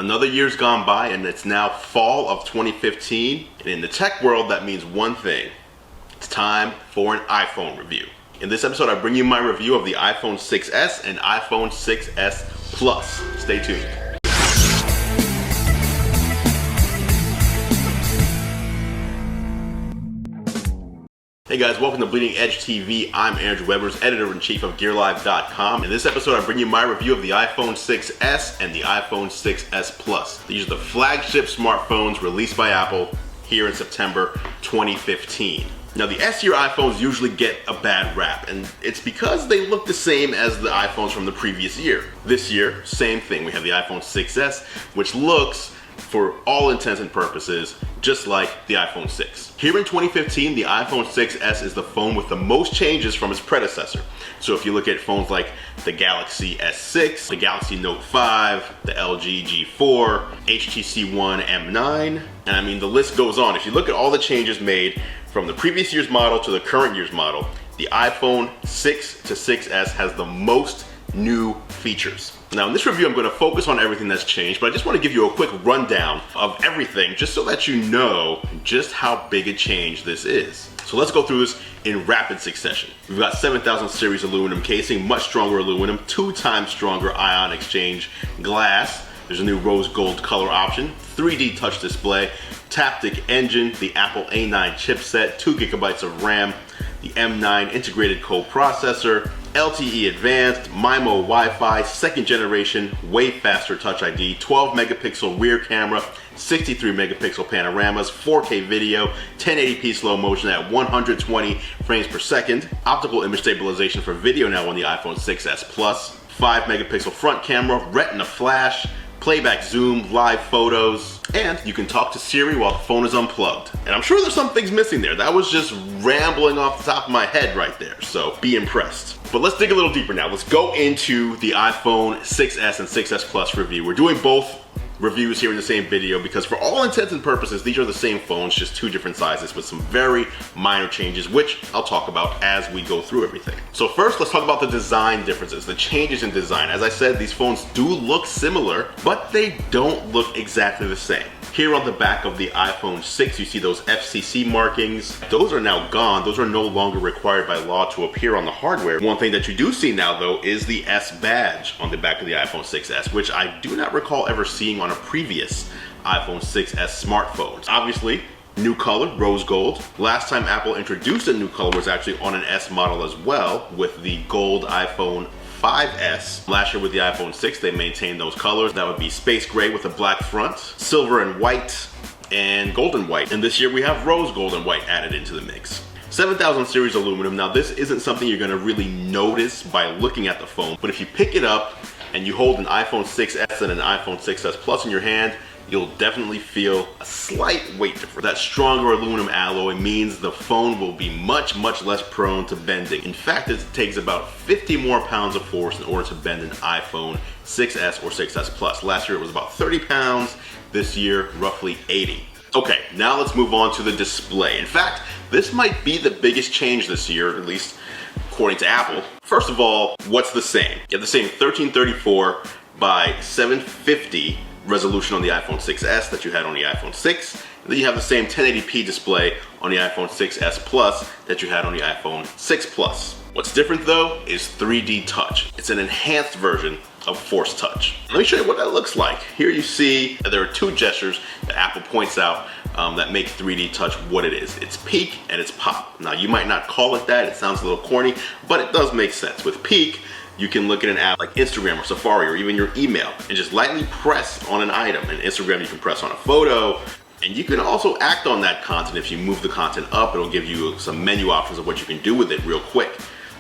Another year's gone by and it's now fall of 2015. And in the tech world, that means one thing. It's time for an iPhone review. In this episode, I bring you my review of the iPhone 6s and iPhone 6s Plus. Stay tuned. Hey guys, welcome to Bleeding Edge TV. I'm Andrew Webbers, editor-in-chief of GearLive.com. In this episode, I bring you my review of the iPhone 6s and the iPhone 6s Plus. These are the flagship smartphones released by Apple here in September 2015. Now, the S-tier iPhones usually get a bad rap, and it's because they look the same as the iPhones from the previous year. This year, same thing. We have the iPhone 6s, which looks, for all intents and purposes, just like the iPhone 6. Here in 2015, the iPhone 6s is the phone with the most changes from its predecessor. So if you look at phones like the Galaxy S6, the Galaxy Note 5, the LG G4, HTC One M9, and I mean the list goes on. If you look at all the changes made from the previous year's model to the current year's model, the iPhone 6 to 6s has the most new features. Now in this review, I'm going to focus on everything that's changed, but I just want to give you a quick rundown of everything just so that you know just how big a change this is. So let's go through this in rapid succession. We've got 7000 series aluminum casing, much stronger aluminum, 2 times stronger ion exchange glass. There's a new rose gold color option, 3D touch display, Taptic engine, the Apple A9 chipset, 2 gigabytes of RAM, the M9 integrated co-processor, LTE advanced, MIMO Wi-Fi, 2nd generation, way faster Touch ID, 12 megapixel rear camera, 63 megapixel panoramas, 4K video, 1080p slow motion at 120 frames per second, optical image stabilization for video now on the iPhone 6s Plus, 5 megapixel front camera, retina flash, playback zoom, live photos, and you can talk to Siri while the phone is unplugged. And I'm sure there's some things missing there. That was just rambling off the top of my head right there, so be impressed. But let's dig a little deeper now. Let's go into the iPhone 6s and 6s Plus review. We're doing both reviews here in the same video because for all intents and purposes, these are the same phones, just 2 different sizes with some very minor changes, which I'll talk about as we go through everything. So first, let's talk about the design differences, the changes in design. As I said, these phones do look similar, but they don't look exactly the same. Here on the back of the iPhone 6, you see those FCC markings. Those are now gone. Those are no longer required by law to appear on the hardware. One thing that you do see now, though, is the S badge on the back of the iPhone 6s, which I do not recall ever seeing on a previous iPhone 6s smartphones. Obviously, new color, rose gold. Last time Apple introduced a new color was actually on an S model as well, with the gold iPhone 5s. Last year with the iPhone 6, they maintained those colors. That would be space gray with a black front, silver and white, and golden white. And this year we have rose gold and white added into the mix. 7000 series aluminum. Now this isn't something you're gonna really notice by looking at the phone, but if you pick it up and you hold an iPhone 6s and an iPhone 6s Plus in your hand, you'll definitely feel a slight weight difference. That stronger aluminum alloy means the phone will be much less prone to bending. In fact, it takes about 50 more pounds of force in order to bend an iPhone 6s or 6s Plus. Last year it was about 30 pounds, this year roughly 80. Okay, now let's move on to the display. In fact, this might be the biggest change this year, at least according to Apple. First of all, what's the same? You have the same 1334 by 750 resolution on the iPhone 6s that you had on the iPhone 6. And then you have the same 1080p display on the iPhone 6s Plus that you had on the iPhone 6 Plus. What's different though is 3D touch. It's an enhanced version of Force Touch. Let me show you what that looks like. Here you see that there are 2 gestures that Apple points out that make 3D touch what it is. It's peek and it's pop. Now you might not call it that, it sounds a little corny, but it does make sense. With peek, you can look at an app like Instagram or Safari or even your email and just lightly press on an item. In Instagram, you can press on a photo, and you can also act on that content. If you move the content up, it'll give you some menu options of what you can do with it real quick.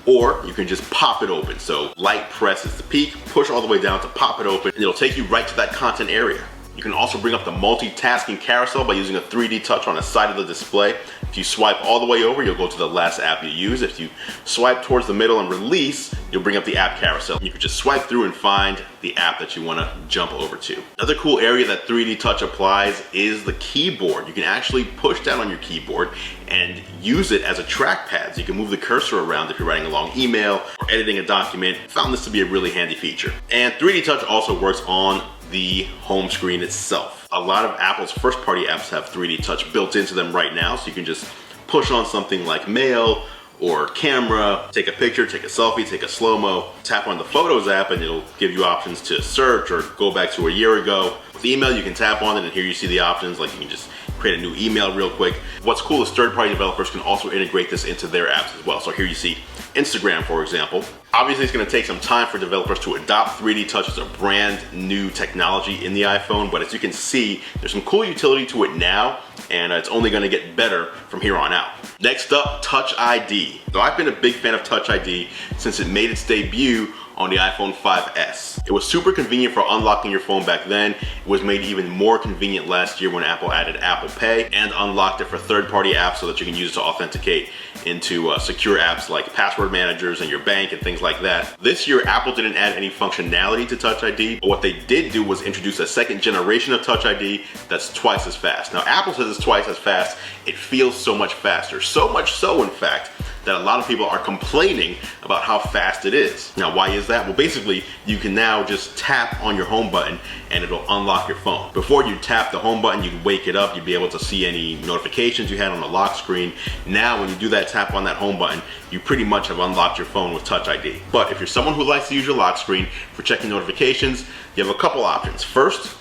Or you can just pop it open. So light press is the peak, push all the way down to pop it open, and it'll take you right to that content area. You can also bring up the multitasking carousel by using a 3D touch on the side of the display. If you swipe all the way over, you'll go to the last app you use. If you swipe towards the middle and release, you'll bring up the app carousel. You can just swipe through and find the app that you want to jump over to. Another cool area that 3D touch applies is the keyboard. You can actually push down on your keyboard and use it as a trackpad. So you can move the cursor around if you're writing a long email or editing a document. Found this to be a really handy feature. And 3D touch also works on the home screen itself. A lot of Apple's first-party apps have 3D touch built into them right now, so you can just push on something like mail or camera, take a picture, take a selfie, take a slow-mo, tap on the Photos app and it'll give you options to search or go back to a year ago. With email, you can tap on it and here you see the options, like you can just create a new email real quick. What's cool is third-party developers can also integrate this into their apps as well. So here you see Instagram, for example. Obviously, it's going to take some time for developers to adopt 3D touch as a brand new technology in the iPhone, but as you can see, there's some cool utility to it now, and it's only going to get better from here on out. Next up, Touch ID. So I've been a big fan of Touch ID since it made its debut on the iPhone 5S. It was super convenient for unlocking your phone back then. It was made even more convenient last year when Apple added Apple Pay and unlocked it for third-party apps so that you can use it to authenticate into secure apps like password managers and your bank and things like that. This year, Apple didn't add any functionality to Touch ID, but what they did do was introduce a second generation of Touch ID that's twice as fast. Now, Apple says it's twice as fast. It feels so much faster. So much so, in fact, that a lot of people are complaining about how fast it is. Now, why is that? Well, basically, you can now just tap on your home button and it'll unlock your phone. Before you tap the home button, you'd wake it up, you'd be able to see any notifications you had on the lock screen. Now, when you do that tap on that home button, you pretty much have unlocked your phone with Touch ID. But if you're someone who likes to use your lock screen for checking notifications, you have a couple options. First,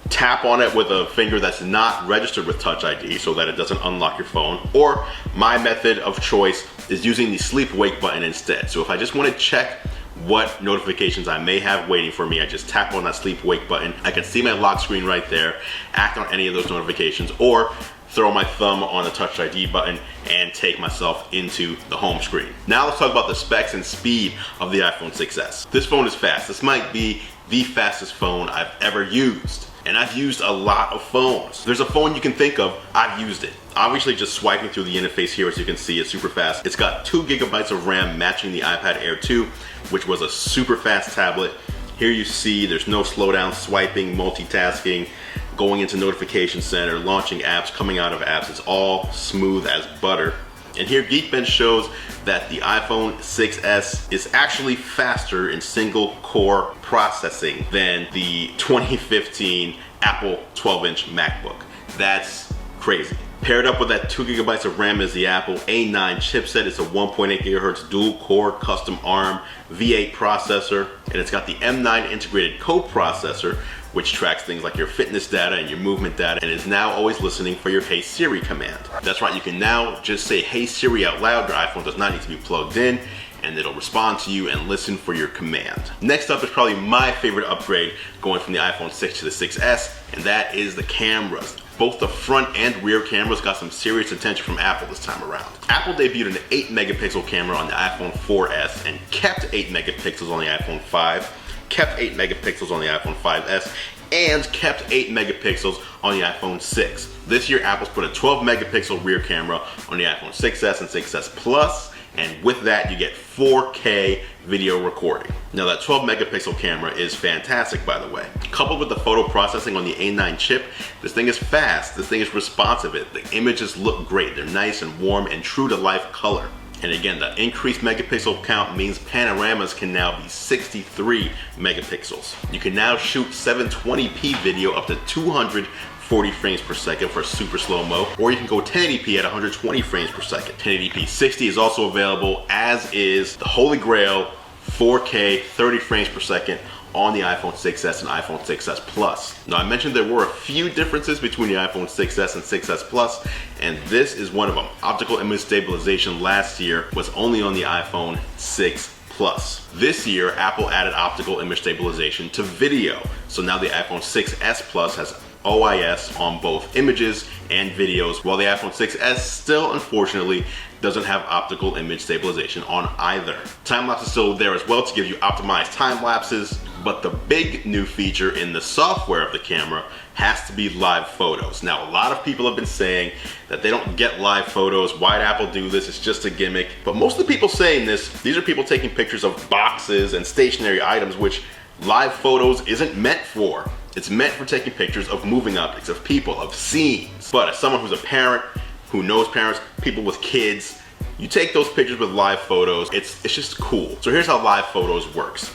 tap on it with a finger that's not registered with Touch ID so that it doesn't unlock your phone. Or my method of choice is using the sleep wake button instead. So if I just want to check what notifications I may have waiting for me, I just tap on that sleep wake button. I can see my lock screen right there, act on any of those notifications, or throw my thumb on the Touch ID button and take myself into the home screen. Now let's talk about the specs and speed of the iPhone 6S. This phone is fast. This might be the fastest phone I've ever used. And I've used a lot of phones. There's a phone you can think of, I've used it. Obviously, just swiping through the interface here, as you can see, it's super fast. It's got 2 GB of RAM matching the iPad Air 2, which was a super fast tablet. Here you see there's no slowdown, swiping, multitasking, going into Notification Center, launching apps, coming out of apps. It's all smooth as butter. And here Geekbench shows that the iPhone 6S is actually faster in single core processing than the 2015 Apple 12-inch MacBook. That's crazy. Paired up with that 2 GB of RAM is the Apple A9 chipset. It's a 1.8 GHz dual core custom ARM V8 processor, and it's got the M9 integrated coprocessor, which tracks things like your fitness data and your movement data and is now always listening for your Hey Siri command. That's right, you can now just say Hey Siri out loud. Your iPhone does not need to be plugged in and it'll respond to you and listen for your command. Next up is probably my favorite upgrade going from the iPhone 6 to the 6S, and that is the cameras. Both the front and rear cameras got some serious attention from Apple this time around. Apple debuted an 8 megapixel camera on the iPhone 4S and kept 8 megapixels on the iPhone 5, kept 8 megapixels on the iPhone 5S, and kept 8 megapixels on the iPhone 6. This year, Apple's put a 12 megapixel rear camera on the iPhone 6S and 6S Plus, and with that, you get 4K video recording. Now that 12 megapixel camera is fantastic, by the way. Coupled with the photo processing on the A9 chip, this thing is fast, this thing is responsive, the images look great, they're nice and warm and true to life color. And again, the increased megapixel count means panoramas can now be 63 megapixels. You can now shoot 720p video up to 240 frames per second for super slow-mo, or you can go 1080p at 120 frames per second. 1080p 60 is also available, as is the holy grail 4K 30 frames per second on the iPhone 6S and iPhone 6S Plus. Now I mentioned there were a few differences between the iPhone 6S and 6S Plus, and this is one of them. Optical image stabilization last year was only on the iPhone 6 Plus. This year, Apple added optical image stabilization to video. So now the iPhone 6S Plus has OIS on both images and videos, while the iPhone 6S still, unfortunately, doesn't have optical image stabilization on either. Time-lapse is still there as well to give you optimized time lapses, but the big new feature in the software of the camera has to be live photos. Now, a lot of people have been saying that they don't get live photos. Why'd Apple do this? It's just a gimmick. But most of the people saying this, these are people taking pictures of boxes and stationary items, which live photos isn't meant for. It's meant for taking pictures of moving objects, of people, of scenes. But as someone who's a parent, who knows parents, people with kids, you take those pictures with live photos, it's just cool. So here's how live photos works.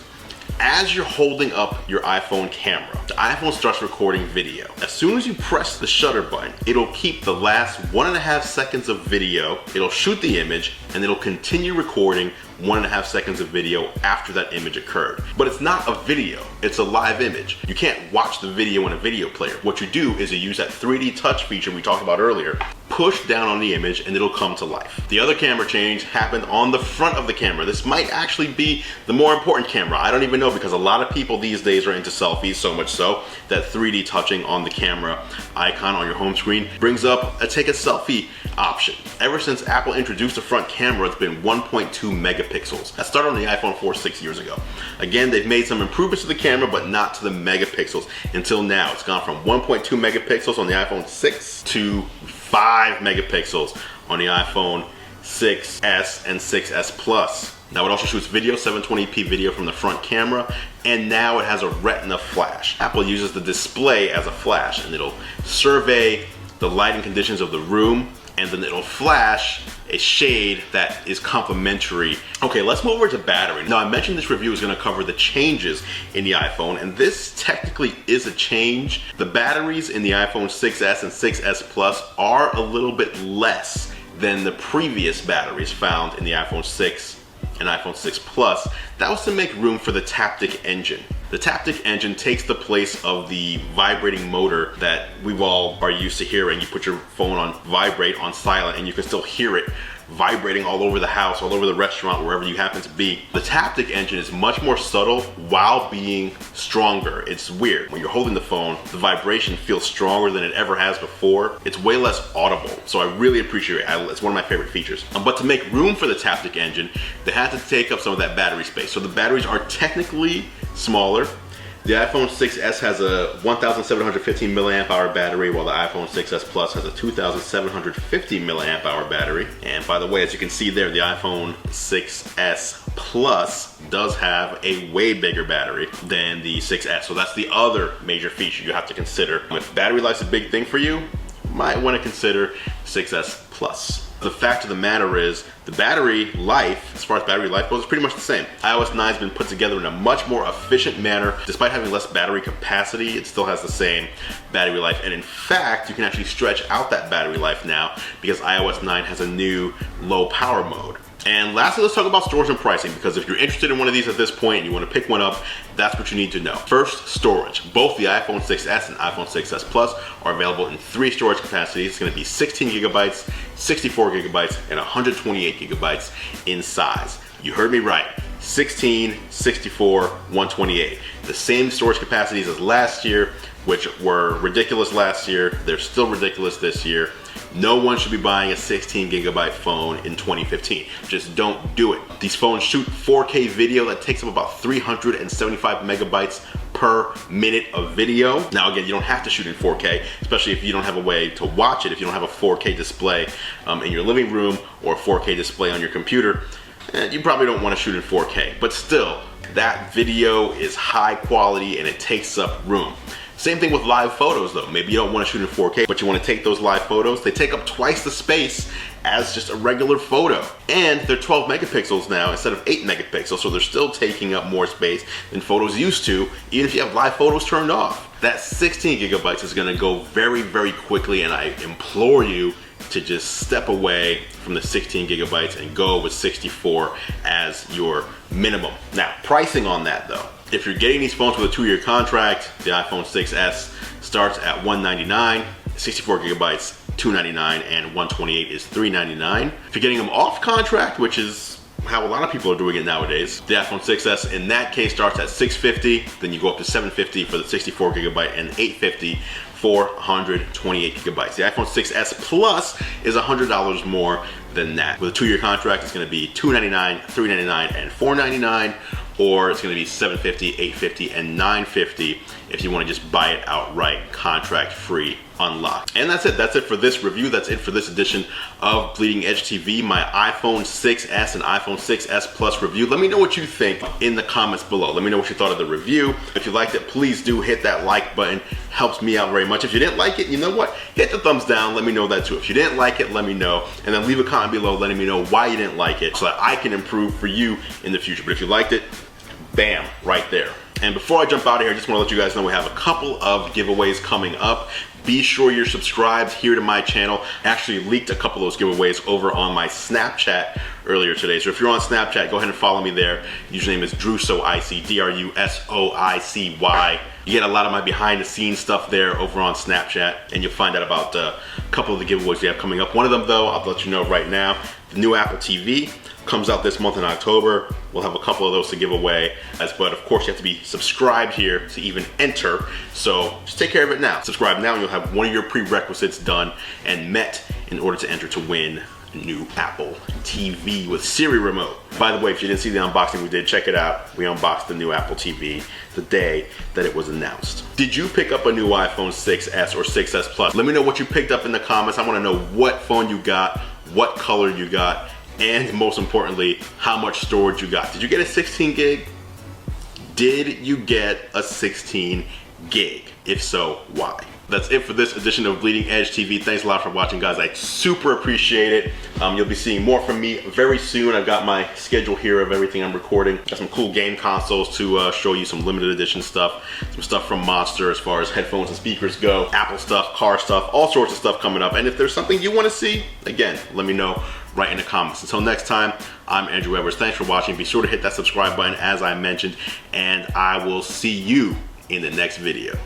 As you're holding up your iPhone camera, the iPhone starts recording video. As soon as you press the shutter button, it'll keep the last 1.5 seconds of video, it'll shoot the image, and it'll continue recording 1.5 seconds of video after that image occurred. But it's not a video, it's a live image. You can't watch the video in a video player. What you do is you use that 3D touch feature we talked about earlier, push down on the image and it'll come to life. The other camera change happened on the front of the camera. This might actually be the more important camera. I don't even know, because a lot of people these days are into selfies, so much so that 3D touching on the camera icon on your home screen brings up a take a selfie option. Ever since Apple introduced the front camera, it's been 1.2 megapixels. That started on the iPhone 4 6 years ago. Again, they've made some improvements to the camera, but not to the megapixels. Until now, it's gone from 1.2 megapixels on the iPhone 6 to 5 megapixels on the iPhone 6S and 6S Plus. Now it also shoots video, 720p video from the front camera, and now it has a retina flash. Apple uses the display as a flash, and it'll survey the lighting conditions of the room, and then it'll flash a shade that is complementary. Okay, let's move over to battery. Now I mentioned this review is gonna cover the changes in the iPhone, and this technically is a change. The batteries in the iPhone 6S and 6S Plus are a little bit less than the previous batteries found in the iPhone 6 and iPhone 6 Plus. That was to make room for the Taptic engine. The Taptic engine takes the place of the vibrating motor that we all are used to hearing. You put your phone on vibrate, on silent, and you can still hear it vibrating all over the house, all over the restaurant, wherever you happen to be. The Taptic engine is much more subtle while being stronger. It's weird. When you're holding the phone, the vibration feels stronger than it ever has before. It's way less audible, so I really appreciate it. It's one of my favorite features. But to make room for the Taptic engine, they had to take up some of that battery space. So the batteries are technically smaller. The iPhone 6S has a 1,715 milliamp hour battery, while the iPhone 6S Plus has a 2,750 milliamp hour battery. And by the way, as you can see there, the iPhone 6S Plus does have a way bigger battery than the 6S. So that's the other major feature you have to consider. If battery life's a big thing for you, you might want to consider 6S Plus. The fact of the matter is, the battery life, as far as battery life goes, is pretty much the same. iOS 9 has been put together in a much more efficient manner. Despite having less battery capacity, it still has the same battery life. And in fact, you can actually stretch out that battery life now because iOS 9 has a new low power mode. And lastly, let's talk about storage and pricing, because if you're interested in one of these at this point and you want to pick one up, that's what you need to know. First, storage. Both the iPhone 6S and iPhone 6S Plus are available in 3 storage capacities. It's going to be 16 gigabytes, 64 gigabytes, and 128 gigabytes in size. You heard me right. 16, 64, 128. The same storage capacities as last year, which were ridiculous last year. They're still ridiculous this year. No one should be buying a 16 gigabyte phone in 2015. Just don't do it. These phones shoot 4K video that takes up about 375 megabytes per minute of video. Now again, you don't have to shoot in 4K, especially if you don't have a way to watch it, if you don't have a 4K display in your living room or a 4K display on your computer. You probably don't want to shoot in 4K, but still, that video is high quality and it takes up room. Same thing with live photos though. Maybe you don't want to shoot in 4K, but you want to take those live photos. They take up twice the space as just a regular photo. And they're 12 megapixels now instead of 8 megapixels, so they're still taking up more space than photos used to, even if you have live photos turned off. That 16 gigabytes is going to go very, very quickly, and I implore you to just step away from the 16 gigabytes and go with 64 as your minimum. Now, pricing on that though. If you're getting these phones with a 2-year contract, the iPhone 6S starts at $199, 64 gigabytes, $299, and 128 is $399. If you're getting them off contract, which is how a lot of people are doing it nowadays, the iPhone 6S in that case starts at $650, then you go up to $750 for the 64 gigabyte and $850 for 128 gigabytes. The iPhone 6S Plus is $100 more than that. With a 2-year contract, it's going to be $299, $399, and $499, or it's going to be $750, $850, and $950 if you want to just buy it outright, contract free, unlocked. And that's it. That's it for this review. That's it for this edition of Bleeding Edge TV, my iPhone 6S and iPhone 6S Plus review. Let me know what you think in the comments below. Let me know what you thought of the review. If you liked it, please do hit that like button. Helps me out very much. If you didn't like it, you know what? Hit the thumbs down. Let me know that too. If you didn't like it, let me know. And then leave a comment below letting me know why you didn't like it so that I can improve for you in the future. But if you liked it, Bam, right there. And before I jump out of here, I just want to let you guys know we have a couple of giveaways coming up. Be sure you're subscribed here to my channel. I actually leaked a couple of those giveaways over on my Snapchat earlier today. So if you're on Snapchat, go ahead and follow me there. Username is Drusoicy, D-R-U-S-O-I-C-Y. You get a lot of my behind the scenes stuff there over on Snapchat, and you'll find out about a couple of the giveaways we have coming up. One of them though, I'll let you know right now, the new Apple TV comes out this month in October. We'll have a couple of those to give away, but of course you have to be subscribed here to even enter. So just take care of it now. Subscribe now and you'll have one of your prerequisites done and met in order to enter to win a new Apple TV with Siri remote. By the way, if you didn't see the unboxing we did, check it out. We unboxed the new Apple TV the day that it was announced. Did you pick up a new iPhone 6s or 6s Plus? Let me know what you picked up in the comments. I want to know what phone you got, what color you got, and most importantly, how much storage you got. Did you get a 16 gig? Did you get a 16 gig? If so, why? That's it for this edition of Bleeding Edge TV. Thanks a lot for watching, guys. I super appreciate it. You'll be seeing more from me very soon. I've got my schedule here of everything I'm recording. Got some cool game consoles to show you, some limited edition stuff, some stuff from Monster as far as headphones and speakers go, Apple stuff, car stuff, all sorts of stuff coming up. And if there's something you want to see, again, let me know right in the comments. Until next time, I'm Andrew Webbers. Thanks for watching. Be sure to hit that subscribe button as I mentioned, and I will see you in the next video.